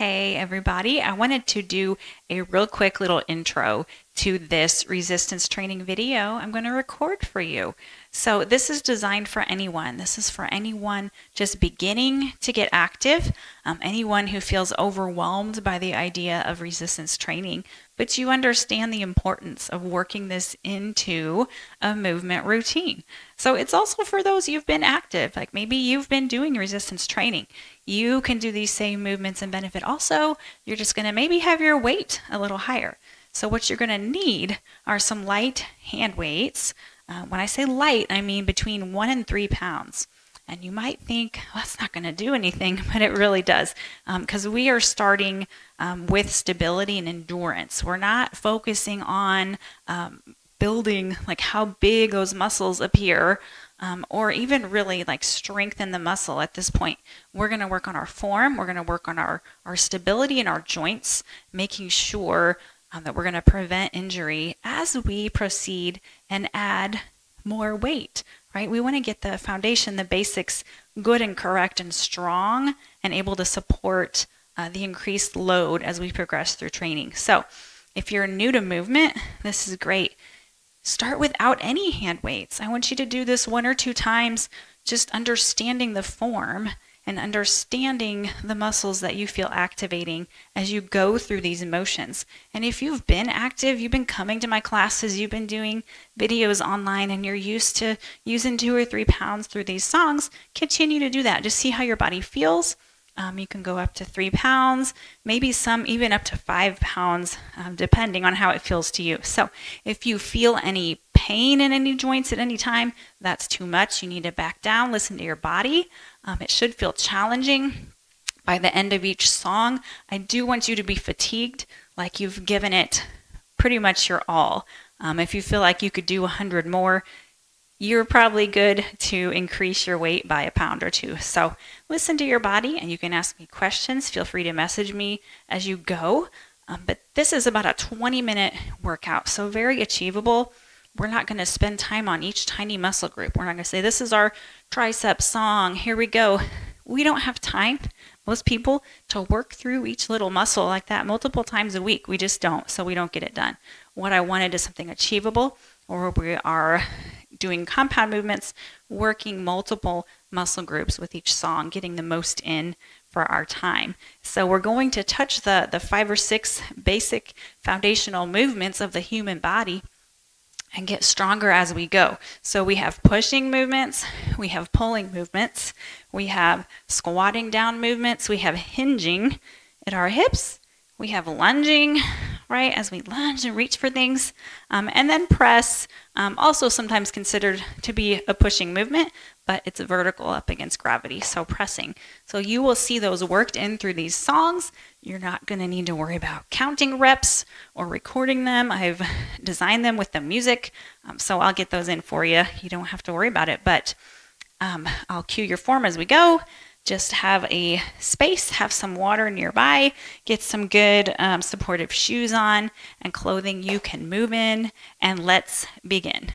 Hey everybody, I wanted to do a real quick little intro to this resistance training video I'm going to record for you. So this is designed for anyone. This is for anyone just beginning to get active, anyone who feels overwhelmed by the idea of resistance training, but you understand the importance of working this into a movement routine. So it's also for those you've been active, like maybe you've been doing resistance training. You can do these same movements and benefit. Also, you're just going to maybe have your weight a little higher. So what you're going to need are some light hand weights. When I say light, I mean between 1 and 3 pounds. And you might think, well, that's not going to do anything, but it really does. Because we are starting with stability and endurance. We're not focusing on building like how big those muscles appear, or even really like strengthen the muscle at this point. We're going to work on our form. We're going to work on our stability in our joints, making sure that we're going to prevent injury as we proceed and add more weight, right? We want to get the foundation, the basics, good and correct and strong and able to support the increased load as we progress through training. So if you're new to movement, this is great. Start without any hand weights. I want you to do this 1 or 2 times, just understanding the form and understanding the muscles that you feel activating as you go through these motions. And if you've been active, you've been coming to my classes, you've been doing videos online, and you're used to using 2 or 3 pounds through these songs, continue to do that. Just see how your body feels. You can go up to 3 pounds, maybe some even up to 5 pounds, depending on how it feels to you. So if you feel any pain in any joints at any time, that's too much. You need to back down, listen to your body. It should feel challenging. By the end of each song, I do want you to be fatigued, like you've given it pretty much your all. If you feel like you could do 100 more, you're probably good to increase your weight by 1 pound or 2. So listen to your body, and you can ask me questions. Feel free to message me as you go. But this is about a 20-minute workout, so very achievable. We're not going to spend time on each tiny muscle group. We're not going to say, this is our tricep song, here we go. We don't have time, most people, to work through each little muscle like that multiple times a week. We just don't, so we don't get it done. What I wanted is something achievable, or we are doing compound movements, working multiple muscle groups with each song, getting the most in for our time. So we're going to touch the 5 or 6 basic foundational movements of the human body and get stronger as we go. So we have pushing movements, we have pulling movements, we have squatting down movements, we have hinging at our hips, we have lunging, right, as we lunge and reach for things, and then press, also sometimes considered to be a pushing movement, but it's vertical up against gravity, so pressing. So you will see those worked in through these songs. You're not going to need to worry about counting reps or recording them. I've designed them with the music, so I'll get those in for you. You don't have to worry about it, but I'll cue your form as we go. Just have a space, have some water nearby, get some good supportive shoes on and clothing you can move in, and let's begin.